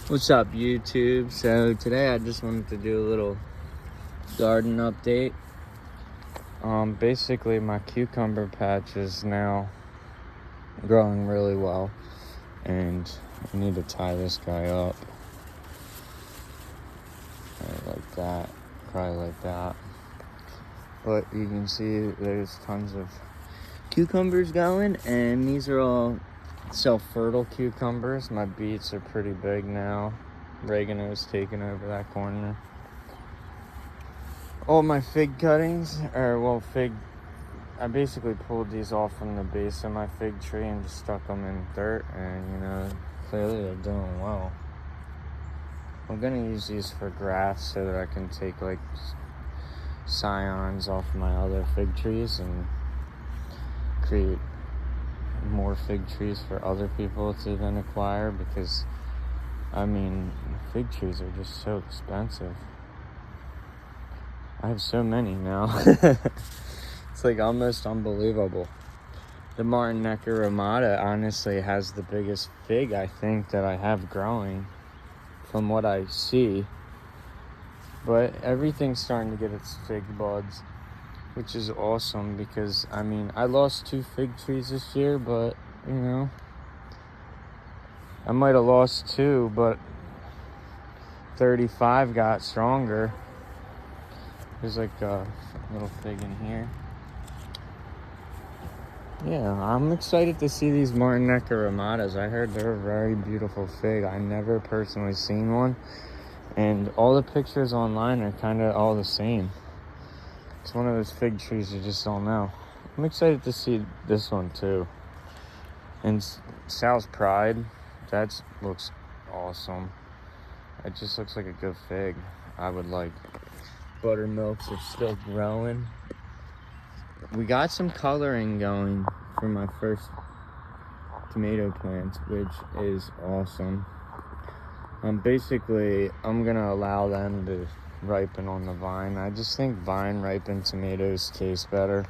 What's up, YouTube? So today I just wanted to do a little garden update. Basically my cucumber patch is now growing really well, and I need to tie this guy up like that, probably like that. But you can see there's tons of cucumbers going, and these are all self-fertile cucumbers. My beets are pretty big now. Oregano's taking over that corner. All my fig cuttings, I basically pulled these off from the base of my fig tree and just stuck them in dirt, and clearly they're doing well. I'm gonna use these for grafts so that I can take like scions off my other fig trees and create more fig trees for other people to then acquire, because fig trees are just so expensive. I have so many now. It's like almost unbelievable. The Martin Necker Ramada honestly has the biggest fig I think that I have growing from what I see. But everything's starting to get its fig buds, which is awesome, because I lost 2 fig trees this year, but I might have lost 2, but 35 got stronger. There's like a little fig in here. Yeah, I'm excited to see these Martin Necker Ramadas. I heard they're a very beautiful fig. I never personally seen one, and all the pictures online are kind of all the same. It's one of those fig trees you just don't know. I'm excited to see this one too. And Sal's Pride, that looks awesome. It just looks like a good fig. I would like. Buttermilks are still growing. We got some coloring going for my first tomato plants, which is awesome. Basically, I'm gonna allow them to ripen on the vine. I just think vine ripened tomatoes taste better.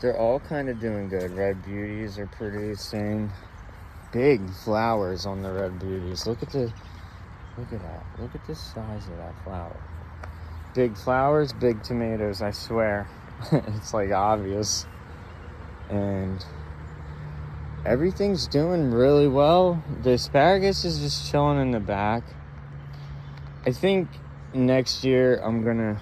They're all kind of doing good. Red Beauties are producing big flowers on the Red Beauties. Look at that. Look at the size of that flower. Big flowers, big tomatoes, I swear. It's like obvious. And everything's doing really well. The asparagus is just chilling in the back. I think next year I'm gonna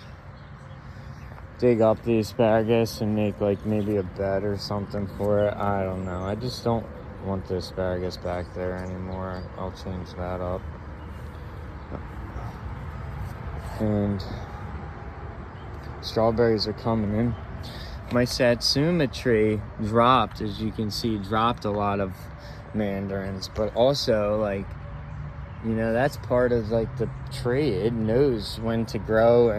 dig up the asparagus and make like maybe a bed or something for it. I don't know. I just don't want the asparagus back there anymore. I'll change that up. And strawberries are coming in. My satsuma tree dropped, as you can see, a lot of mandarins, but also that's part of like the tree. It knows when to grow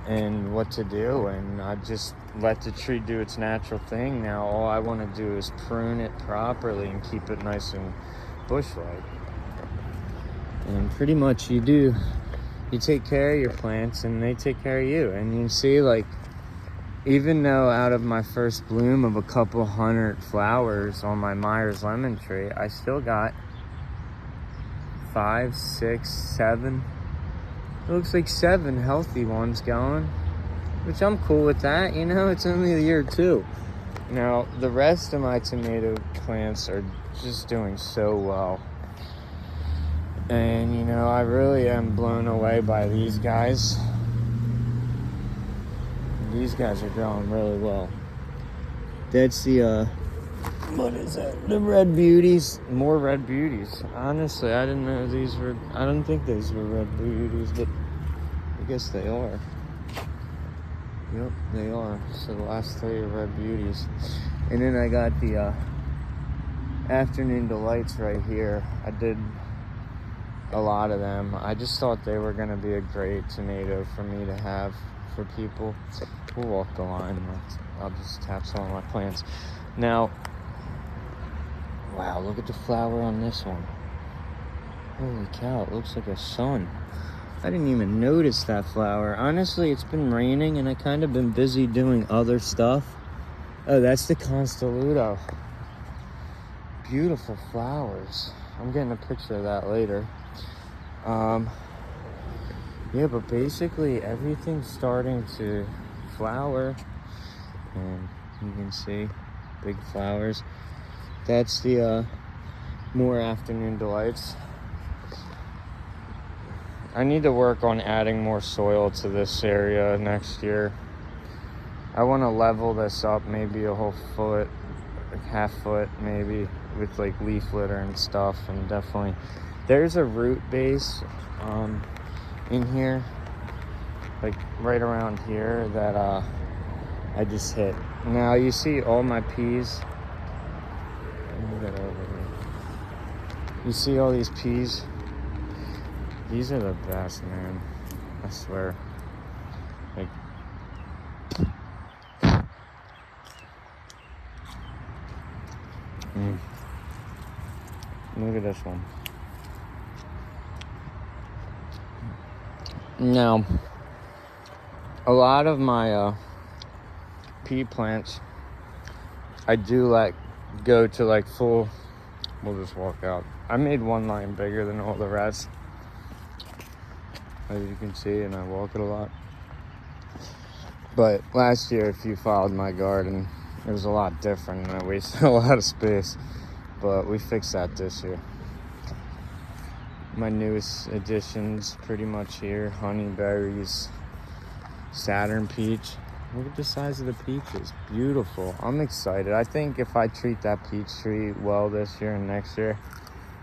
and what to do, and I just let the tree do its natural thing. Now all I want to do is prune it properly and keep it nice and bush-like. And pretty much you take care of your plants and they take care of you. And you see, even though out of my first bloom of a couple hundred flowers on my Myers lemon tree, I still got 5, 6, 7, it looks like 7 healthy ones going, which I'm cool with that. It's only a year 2. Now the rest of my tomato plants are just doing so well. And I really am blown away by these guys. These guys are growing really well. That's the what is that? The Red Beauties. More Red Beauties. Honestly, I didn't know these were. I don't think these were Red Beauties, but I guess they are. Yep, they are. So the last 3 are Red Beauties. And then I got the Afternoon Delights right here. I did a lot of them. I just thought they were going to be a great tomato for me to have for people. We'll walk the line. I'll just tap some of my plants. Now, wow, look at the flower on this one. Holy cow, it looks like a sun. I didn't even notice that flower. Honestly, it's been raining and I kind of been busy doing other stuff. Oh, that's the Constelluto. Beautiful flowers. I'm getting a picture of that later. Yeah, but basically everything's starting to flower, and you can see big flowers. That's the more afternoon delights. I need to work on adding more soil to this area next year. I want to level this up maybe a whole foot, like half foot maybe, with like leaf litter and stuff. And definitely there's a root base in here, like right around here, that I just hit. Now you see all my peas. Move that over here. You see all these peas? These are the best, man. I swear. Like, look at this one. Now, a lot of my pea plants, I do let go to like full. We'll just walk out. I made one line bigger than all the rest, as you can see, and I walk it a lot. But last year, if you followed my garden, it was a lot different, and I wasted a lot of space. But we fixed that this year. My newest additions pretty much here: honeyberries, Saturn peach. Look at the size of the peaches. Beautiful. I'm excited. I think if I treat that peach tree well this year and next year,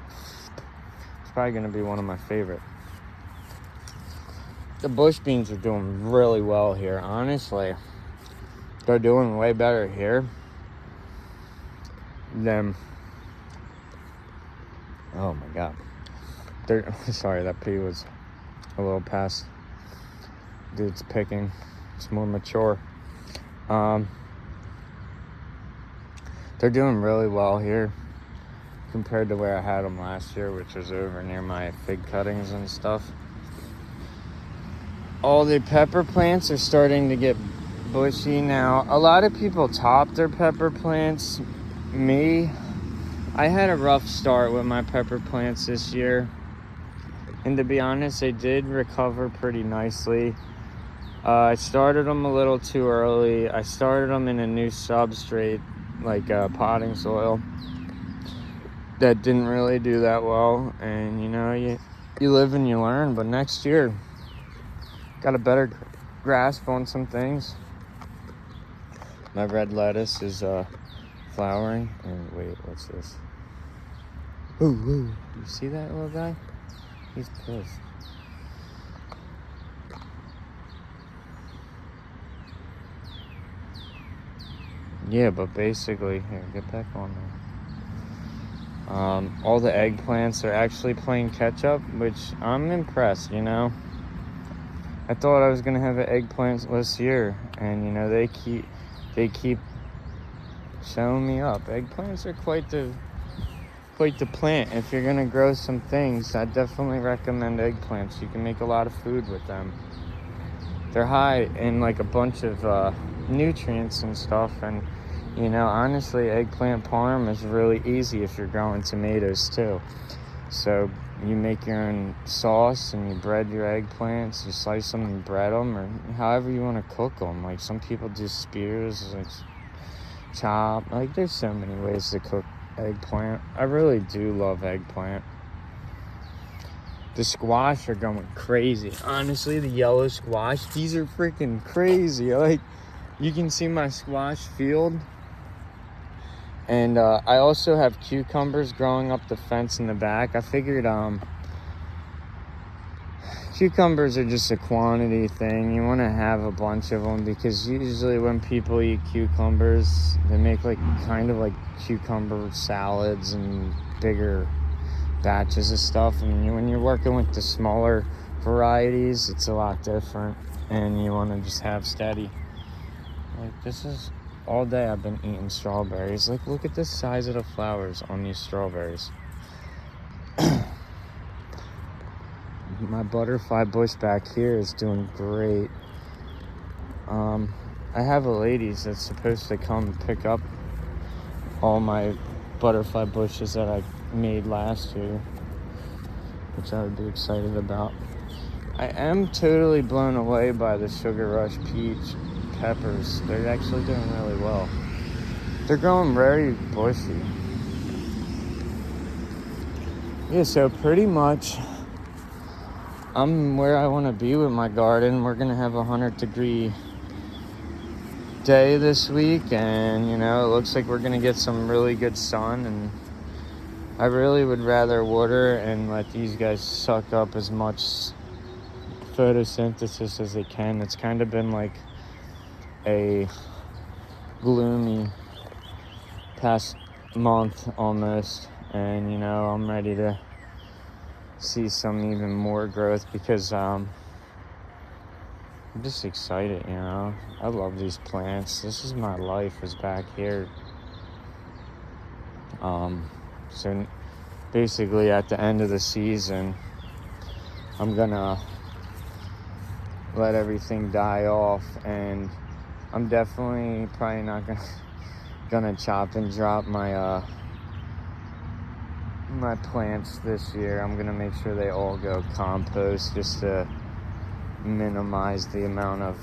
it's probably going to be one of my favorite. The bush beans are doing really well here. Honestly, they're doing way better here than... Oh my God. Sorry, that pea was a little past. Dude's picking. It's more mature. They're doing really well here compared to where I had them last year, which was over near my fig cuttings and stuff. All the pepper plants are starting to get bushy now. A lot of people top their pepper plants. Me, I had a rough start with my pepper plants this year, and to be honest, they did recover pretty nicely. I started them a little too early. I started them in a new substrate, like potting soil, that didn't really do that well. And you know, you live and you learn. But next year, got a better grasp on some things. My red lettuce is flowering. And wait, what's this? Ooh, you see that little guy? He's pissed. Yeah, but basically, here, get back on there. All the eggplants are actually playing catch up, which I'm impressed, you know. I thought I was gonna have an eggplantless year, and you know, they keep showing me up. Eggplants are quite the plant. If you're gonna grow some things, I definitely recommend eggplants. You can make a lot of food with them. They're high in like a bunch of nutrients and stuff, and you know, honestly, eggplant parm is really easy if you're growing tomatoes too. So you make your own sauce and you bread your eggplants, you slice them and bread them, or however you want to cook them. Like some people do spears, like chop. Like there's so many ways to cook eggplant. I really do love eggplant. The squash are going crazy. Honestly, the yellow squash, these are freaking crazy. Like, you can see my squash field. And I also have cucumbers growing up the fence in the back. I figured cucumbers are just a quantity thing. You want to have a bunch of them, because usually when people eat cucumbers, they make like kind of like cucumber salads and bigger batches of stuff. And when you're working with the smaller varieties, it's a lot different, and you want to just have steady. Like, this is all day I've been eating strawberries. Like, look at the size of the flowers on these strawberries. My butterfly bush back here is doing great. I have a ladies that's supposed to come pick up all my butterfly bushes that I made last year, which I would be excited about. I am totally blown away by the Sugar Rush peach peppers. They're actually doing really well. They're growing very bushy. Yeah, so pretty much I'm where I want to be with my garden. We're gonna have a 100-degree day this week, and you know, it looks like we're gonna get some really good sun, and I really would rather water and let these guys suck up as much photosynthesis as they can. It's kind of been like a gloomy past month almost, and you know, I'm ready to see some even more growth because I'm just excited, you know. I love these plants. This is my life, is back here. So basically at the end of the season, I'm gonna let everything die off, and I'm definitely probably not gonna chop and drop my my plants this year. I'm gonna make sure they all go compost just to minimize the amount of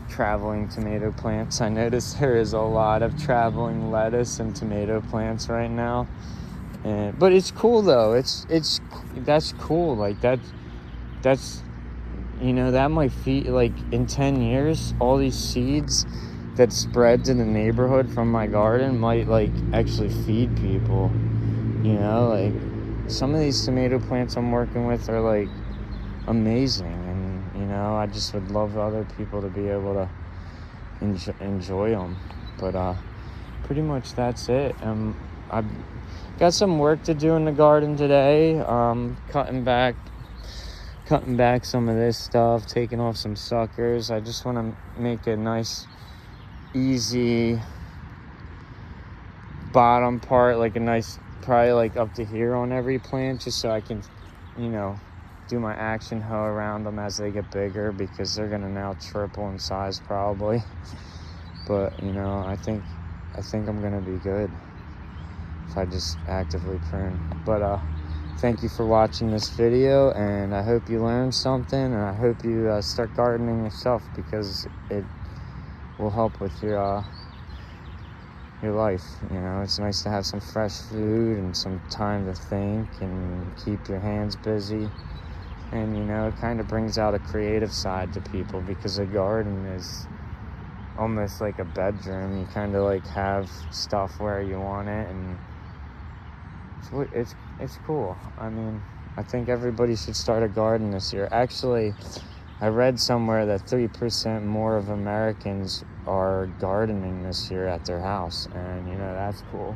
traveling tomato plants. I noticed there is a lot of traveling lettuce and tomato plants right now, but it's cool though. That's cool. Like that's you know, that might feed, like in 10 years, all these seeds that spread to the neighborhood from my garden might like actually feed people. You know, like some of these tomato plants I'm working with are like amazing, and you know, I just would love other people to be able to enjoy them. But pretty much that's it. I've got some work to do in the garden today. Cutting back some of this stuff, taking off some suckers. I just want to make a nice easy bottom part, like a nice, probably like up to here on every plant, just so I can, you know, do my action hoe around them as they get bigger, because they're gonna now triple in size probably. But you know, I think I'm gonna be good if I just actively prune. But thank you for watching this video, and I hope you learned something, and I hope you start gardening yourself, because it will help with your life. You know, it's nice to have some fresh food and some time to think and keep your hands busy. And you know, it kind of brings out a creative side to people, because a garden is almost like a bedroom. You kind of like have stuff where you want it, and it's cool. I mean, I think everybody should start a garden this year. Actually, I read somewhere that 3% more of Americans are gardening this year at their house, and you know, that's cool.